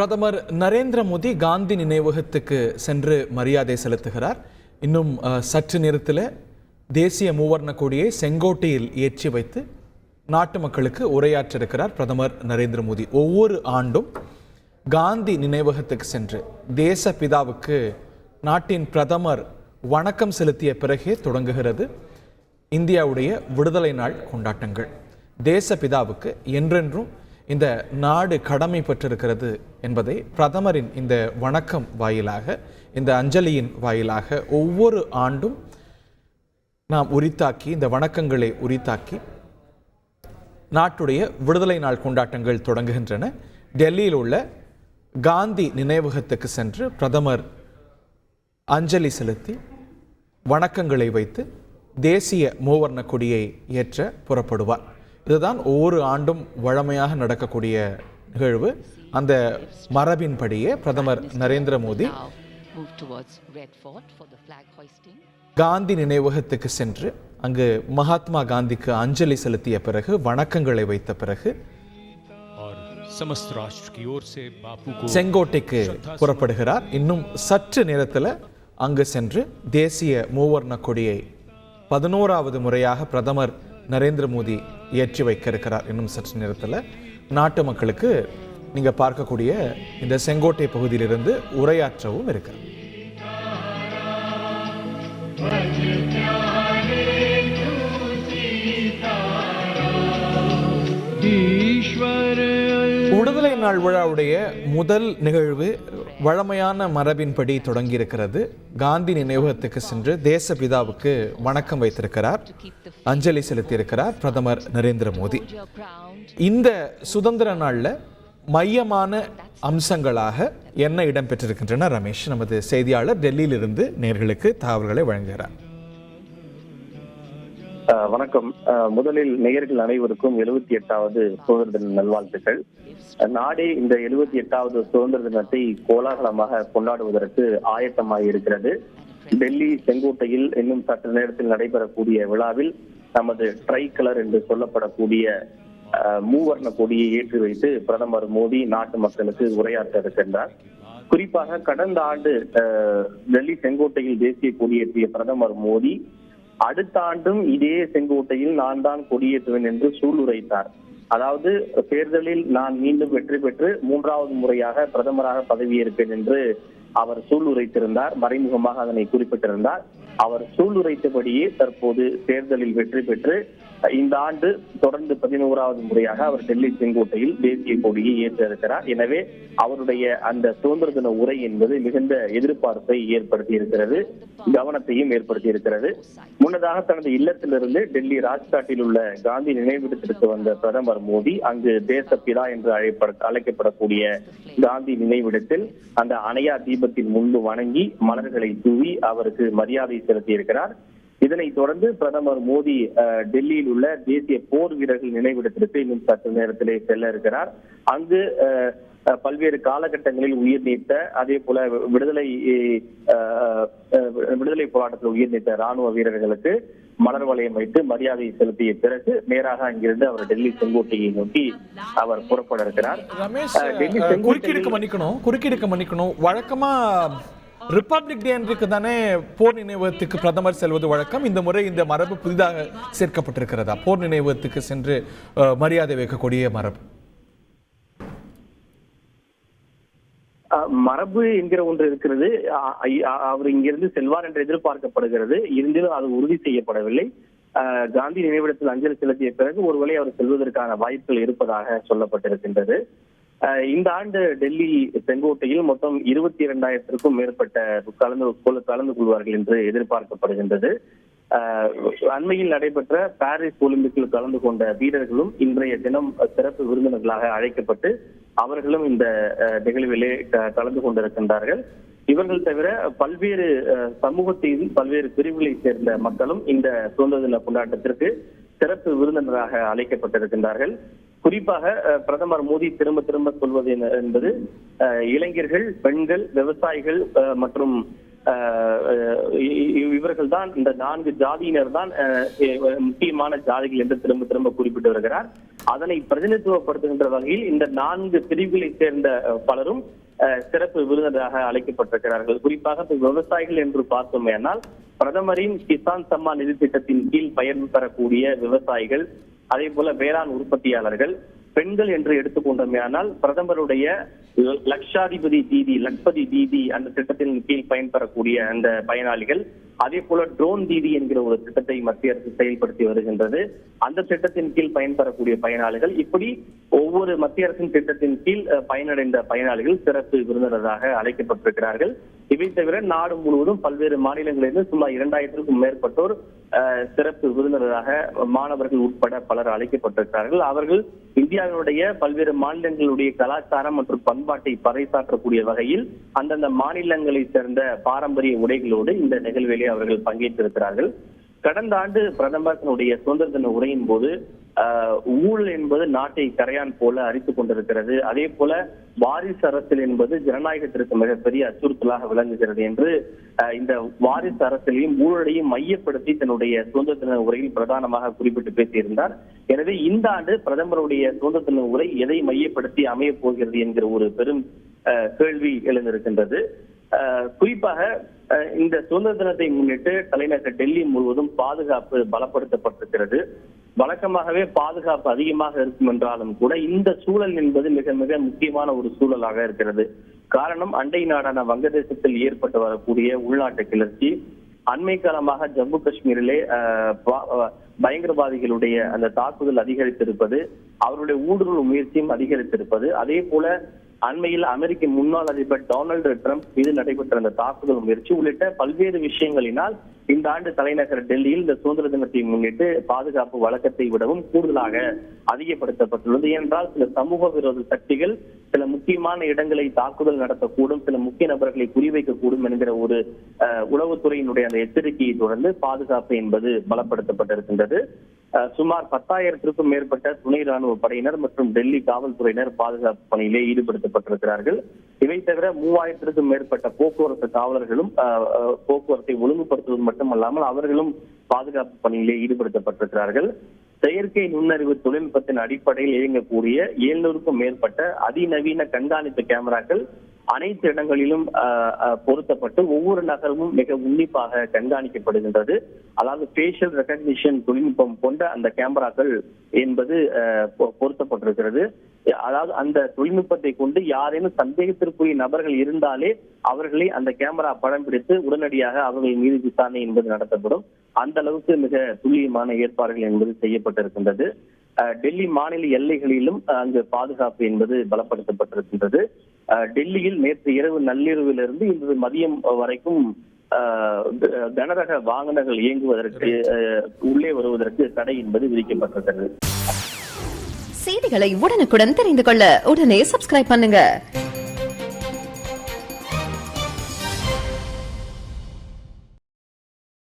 பிரதமர் நரேந்திர மோடி காந்தி நினைவகத்துக்கு சென்று மரியாதை செலுத்துகிறார். இன்னும் சற்று நேரத்தில் தேசிய மூவர்ண கொடியை செங்கோட்டையில் ஏற்றி வைத்து நாட்டு மக்களுக்கு உரையாற்ற இருக்கிறார் பிரதமர் நரேந்திர மோடி. ஒவ்வொரு ஆண்டும் காந்தி நினைவகத்துக்கு சென்று தேச பிதாவுக்கு நாட்டின் பிரதமர் வணக்கம் செலுத்திய பிறகே தொடங்குகிறது இந்தியாவுடைய விடுதலை நாள் கொண்டாட்டங்கள். தேச பிதாவுக்கு என்றென்றும் இந்த நாடு கடமை பெற்றிருக்கிறது என்பதை பிரதமரின் இந்த வணக்கம் வாயிலாக, இந்த அஞ்சலியின் வாயிலாக ஒவ்வொரு ஆண்டும் நாம் உரித்தாக்கி, இந்த வணக்கங்களை உரித்தாக்கி நாட்டுடைய விடுதலை நாள் கொண்டாட்டங்கள் தொடங்குகின்றன. டெல்லியில் உள்ள காந்தி நினைவகத்துக்கு சென்று பிரதமர் அஞ்சலி செலுத்தி வணக்கங்களை வைத்து தேசிய மூவர்ண கொடியை ஏற்ற புறப்படுவார். இதுதான் ஒவ்வொரு ஆண்டும் வழமையாக நடக்கக்கூடிய நிகழ்வு. அந்த மரபின்படியே பிரதமர் நரேந்திர மோடி காந்தி நினைவகத்துக்கு சென்று அங்கு மகாத்மா காந்திக்கு அஞ்சலி செலுத்திய பிறகு, வணக்கங்களை வைத்த பிறகு செங்கோட்டைக்கு புறப்படுகிறார். இன்னும் சற்று நேரத்தில் அங்கு சென்று தேசிய மூவர்ண கொடியை 11வது முறையாக பிரதமர் நரேந்திர மோடி ஏற்றி வைக்க இருக்கிறார். இன்னும் சற்று நேரத்தில் நாட்டு மக்களுக்கு நீங்கள் பார்க்கக்கூடிய இந்த செங்கோட்டை பகுதியிலிருந்து உரையாற்றவும் இருக்கிறார். விடுதலை நாள் விழாவுடைய முதல் நிகழ்வு வழமையான மரபின்படி தொடங்கியிருக்கிறது. காந்தி நினைவகத்துக்கு சென்று தேசபிதாவுக்கு வணக்கம் வைத்திருக்கிறார், அஞ்சலி செலுத்தியிருக்கிறார் பிரதமர் நரேந்திர மோடி. இந்த சுதந்திர நாளில் மையமான அம்சங்களாக என்ன இடம்பெற்றிருக்கின்றன? ரமேஷ், நமது செய்தியாளர் டெல்லியிலிருந்து நேயர்களுக்கு தகவல்களை வழங்குகிறார். வணக்கம். முதலில் நேயர்கள் அனைவருக்கும் 78வது சுதந்திர தின நல்வாழ்த்துக்கள். நாடே இந்த 78வது சுதந்திர தினத்தை கோலாகலமாக கொண்டாடுவதற்கு ஆயத்தமாக இருக்கிறது. டெல்லி செங்கோட்டையில் இன்னும் சற்று நேரத்தில் நடைபெறக்கூடிய விழாவில் நமது ட்ரை கலர் என்று சொல்லப்படக்கூடிய மூவர்ண கொடியை ஏற்றி வைத்து பிரதமர் மோடி நாட்டு மக்களுக்கு உரையாற்ற இருக்கின்றார். குறிப்பாக கடந்த ஆண்டு டெல்லி செங்கோட்டையில் தேசிய கொடியேற்றிய பிரதமர் மோடி அடுத்த ஆண்டும் இதே செங்கோட்டையில் நான் தான் கொடியேற்றுவேன் என்று சூளுரைத்தார். அதாவது தேர்தலில் நான் மீண்டும் வெற்றி பெற்று 3வது முறையாக பிரதமராக பதவியேற்பேன் என்று அவர் சூளுரைத்திருந்தார். மறைமுகமாக அதனை குறிப்பிட்டிருந்தார். அவர் சூளுரைத்தபடியே தற்போது தேர்தலில் வெற்றி பெற்று இந்த ஆண்டு தொடர்ந்து 11வது முறையாக அவர் டெல்லி செங்கோட்டையில் தேசிய கொடியை ஏற்ற இருக்கிறார். எனவே அவருடைய அந்த சுதந்திர தின உரை என்பது மிகுந்த எதிர்பார்ப்பை ஏற்படுத்தி இருக்கிறது, கவனத்தையும் ஏற்படுத்தி இருக்கிறது. முன்னதாக தனது இல்லத்திலிருந்து டெல்லி ராஜ்காட்டில் உள்ள காந்தி நினைவிடத்திற்கு வந்த பிரதமர் மோடி அங்கு தேசப்பிதா என்று அழைக்கப்படக்கூடிய காந்தி நினைவிடத்தில் அந்த அணையா தீபத்தின் முன்பு வணங்கி மலர்களை தூவி அவருக்கு மரியாதை செலுத்தியிருக்கிறார். இதனைத் தொடர்ந்து பிரதமர் மோடி டெல்லியில் உள்ள தேசிய போர் வீரர்கள் நினைவிடத்திற்கு இன்னும் சற்று நேரத்திலே செல்ல இருக்கிறார். அங்கு பல்வேறு காலகட்டங்களில் உயிர் நீத்த, அதே போல விடுதலை போராட்டத்தில் உயிர் நீத்த ராணுவ வீரர்களுக்கு மலர் வளையம் வைத்து மரியாதை செலுத்திய பிறகு நேராக அங்கிருந்து அவர் டெல்லி செங்கோட்டையை நோக்கி அவர் புறப்பட இருக்கிறார். குறுக்கீடுக்கு மன்னிக்கணும். வழக்கமா ரிப்பப்ளிக் டே அன்றைக்கு தானே போர் நினைவகத்துக்கு பிரதமர் செல்வது வழக்கம். இந்த முறை இந்த மரபு புதிதாக சேர்க்கப்பட்டிருக்கிறதா? போர் நினைவகத்துக்கு சென்று மரியாதை வைக்கக்கூடிய மரபு மரபு என்கிற ஒன்று இருக்கிறது. அவர் இங்கிருந்து செல்வார் என்று எதிர்பார்க்கப்படுகிறது. இருந்திலும் அது உறுதி செய்யப்படவில்லை. காந்தி நினைவிடத்தில் அஞ்சலி செலுத்திய பிறகு ஒருவேளை அவர் செல்வதற்கான வாய்ப்புகள் இருப்பதாக சொல்லப்பட்டிருக்கின்றது. இந்த ஆண்டு டெல்லி செங்கோட்டையில் மொத்தம் 22,000க்கும் மேற்பட்ட கலந்து கொள்வார்கள் என்று எதிர்பார்க்கப்படுகின்றது. அண்மையில் நடைபெற்ற பாரிஸ் ஒலிம்பிக்கில் கலந்து கொண்ட வீரர்களும் இன்றைய தினம் சிறப்பு விருந்தினர்களாக அழைக்கப்பட்டு அவர்களும் இந்த நிகழ்விலே கலந்து கொண்டிருக்கின்றார்கள். இவர்கள் தவிர பல்வேறு சமூகத்தின் பல்வேறு பிரிவுகளை சேர்ந்த மக்களும் இந்த சுதந்திர தின கொண்டாட்டத்திற்கு சிறப்பு விருந்தினராக அழைக்கப்பட்டிருக்கின்றார்கள். குறிப்பாக பிரதமர் மோடி திரும்ப திரும்ப சொல்வது என்பது இளைஞர்கள், பெண்கள், விவசாயிகள் மற்றும் இவர்கள் தான், இந்த 4 ஜாதியினர் தான் முக்கியமான ஜாதிகள் என்று திரும்ப திரும்ப குறிப்பிட்டு வருகிறார். அதனை பிரதிநிதித்துவப்படுத்துகின்ற வகையில் இந்த 4 பிரிவுகளை சேர்ந்த பலரும் சிறப்பு விருந்தினராக அழைக்கப்பட்டிருக்கிறார்கள். குறிப்பாக விவசாயிகள் என்று பார்த்தோமேனால் பிரதமரின் கிசான் சம்மான் நிதி திட்டத்தின் கீழ் பயன்பெறக்கூடிய விவசாயிகள், அதே போல வேளாண் உற்பத்தியாளர்கள், பெண்கள் என்று எடுத்துக்கொண்டோமேயானால் பிரதமருடைய லட்சாதிபதி தீதி அந்த திட்டத்தின் கீழ் பயன்பெறக்கூடிய அந்த பயனாளிகள், அதே போல ட்ரோன் தீதி என்கிற ஒரு திட்டத்தை மத்திய அரசு செயல்படுத்தி வருகின்றது. அந்த திட்டத்தின் கீழ் பயன்பெறக்கூடிய பயனாளிகள், இப்படி ஒவ்வொரு மத்திய அரசின் திட்டத்தின் கீழ் பயனடைந்த பயனாளிகள் சிறப்பு விருந்தினராக அழைக்கப்பட்டிருக்கிறார்கள். இவை தவிர நாடு முழுவதும் பல்வேறு மாநிலங்களிலிருந்து சுமார் 2000க்கும் மேற்பட்டோர் சிறப்பு விருந்தினராக மாணவர்கள் உட்பட பலர் அழைக்கப்பட்டிருக்கிறார்கள். அவர்கள் இந்தியாவினுடைய பல்வேறு மாநிலங்களுடைய கலாச்சாரம் மற்றும் பண்பாட்டை பறைசாற்றக்கூடிய வகையில் அந்தந்த மாநிலங்களை சேர்ந்த பாரம்பரிய உடைகளோடு இந்த நிகழ்விலே அவர்கள் பங்கேற்றிருக்கிறார்கள். கடந்த ஆண்டு பிரதமருடைய சுதந்திர தின உரையின் போது ஊழல் என்பது நாட்டை கரையான் போல அரித்துக் கொண்டிருக்கிறது, அதே போல வாரிசு அரசியல் என்பது ஜனநாயகத்திற்கு மிகப்பெரிய அச்சுறுத்தலாக விளங்குகிறது என்று இந்த வாரிசு அரசியலையும் ஊழலையும் மையப்படுத்தி தன்னுடைய சுதந்திர தின உரையில் பிரதானமாக குறிப்பிட்டு பேசியிருந்தார். எனவே இந்த ஆண்டு பிரதமருடைய சுதந்திர தின உரை எதை மையப்படுத்தி அமையப் போகிறது என்கிற ஒரு பெரும் கேள்வி எழுந்திருக்கின்றது. குறிப்பாக இந்த சுதந்திர தினத்தை முன்னிட்டு தலைநகர் டெல்லி முழுவதும் பாதுகாப்பு பலப்படுத்தப்பட்டிருக்கிறது. வழக்கமாகவே பாதுகாப்பு அதிகமாக இருக்கும் என்றாலும் கூட இந்த சூழல் என்பது மிக மிக முக்கியமான ஒரு சூழலாக இருக்கிறது. காரணம், அண்டை நாடான வங்கதேசத்தில் ஏற்பட்டு வரக்கூடிய உள்நாட்டு கிளர்ச்சி, அண்மை காலமாக ஜம்மு காஷ்மீரிலே பயங்கரவாதிகளுடைய அந்த தாக்குதல் அதிகரித்திருப்பது, அவருடைய ஊடுருவல் முயற்சியும் அதிகரித்திருப்பது, அதே போல அண்மையில் அமெரிக்க முன்னாள் அதிபர் டொனால்டு டிரம்ப் மீது நடைபெற்ற அந்த தாக்குதல் முயற்சி உள்ளிட்ட பல்வேறு விஷயங்களினால் இந்த ஆண்டு தலைநகர் டெல்லியில் இந்த சுதந்திர தினத்தை முன்னிட்டு பாதுகாப்பு வழக்கத்தை விடவும் கூடுதலாக அதிகப்படுத்தப்பட்டுள்ளது. ஏனென்றால் சில சமூக விரோத சக்திகள் சில முக்கியமான இடங்களை தாக்குதல் நடத்தக்கூடும், சில முக்கிய நபர்களை குறிவைக்கக்கூடும் என்கிற ஒரு உளவுத்துறையினுடைய அந்த எச்சரிக்கையை தொடர்ந்து பாதுகாப்பு என்பது பலப்படுத்தப்பட்டிருக்கின்றது. சுமார் 10,000க்கும் மேற்பட்ட துணை ராணுவ படையினர் மற்றும் டெல்லி காவல்துறையினர் பாதுகாப்பு பணியிலே ஈடுபடுத்தப்பட்டிருக்கிறார்கள். இவை தவிர 3000க்கும் மேற்பட்ட போக்குவரத்து காவலர்களும் போக்குவரத்தை ஒழுங்குபடுத்துவது மட்டுமல்லாமல் அவர்களும் பாதுகாப்பு பணியிலே ஈடுபடுத்தப்பட்டிருக்கிறார்கள். செயற்கை நுண்ணறிவு தொழில்நுட்பத்தின் அடிப்படையில் இயங்கக்கூடிய 700க்கும் மேற்பட்ட அதிநவீன கண்காணிப்பு கேமராக்கள் அனைத்து இடங்களிலும் பொருத்தப்பட்டு ஒவ்வொரு நகரமும் மிக உன்னிப்பாக கண்காணிக்கப்படுகின்றது. அதாவது ஃபேஷியல் ரெகக்னிஷன் தொழில்நுட்பம் கொண்ட அந்த கேமராக்கள் என்பது பொருத்தப்பட்டிருக்கிறது. அதாவது அந்த தொழில்நுட்பத்தை கொண்டு யாரேனும் சந்தேகத்திற்குரிய நபர்கள் இருந்தாலே அவர்களை அந்த கேமரா படம் பிடித்து உடனடியாக அவர்கள் மீது விசாரணை என்பது நடத்தப்படும். அந்த அளவுக்கு மிக துல்லியமான ஏற்பாடுகள் என்பது செய்யப்பட்டிருக்கின்றது. டெல்லி மாநில எல்லைகளிலும் அங்கு பாதுகாப்பு என்பது பலப்படுத்தப்பட்டிருக்கின்றது. டெல்லியில் நேற்று இரவு நள்ளிரவிலிருந்து இன்று மதியம் வரைக்கும் கனரக வாகனங்கள் இயங்குவதற்கு உள்ளே வருவதற்கு தடை என்பது விதிக்கப்பட்டிருக்கிறது. செய்திகளை உடனுக்குடன் தெரிந்து கொள்ள உடனே சப்ஸ்கிரைப் பண்ணுங்க.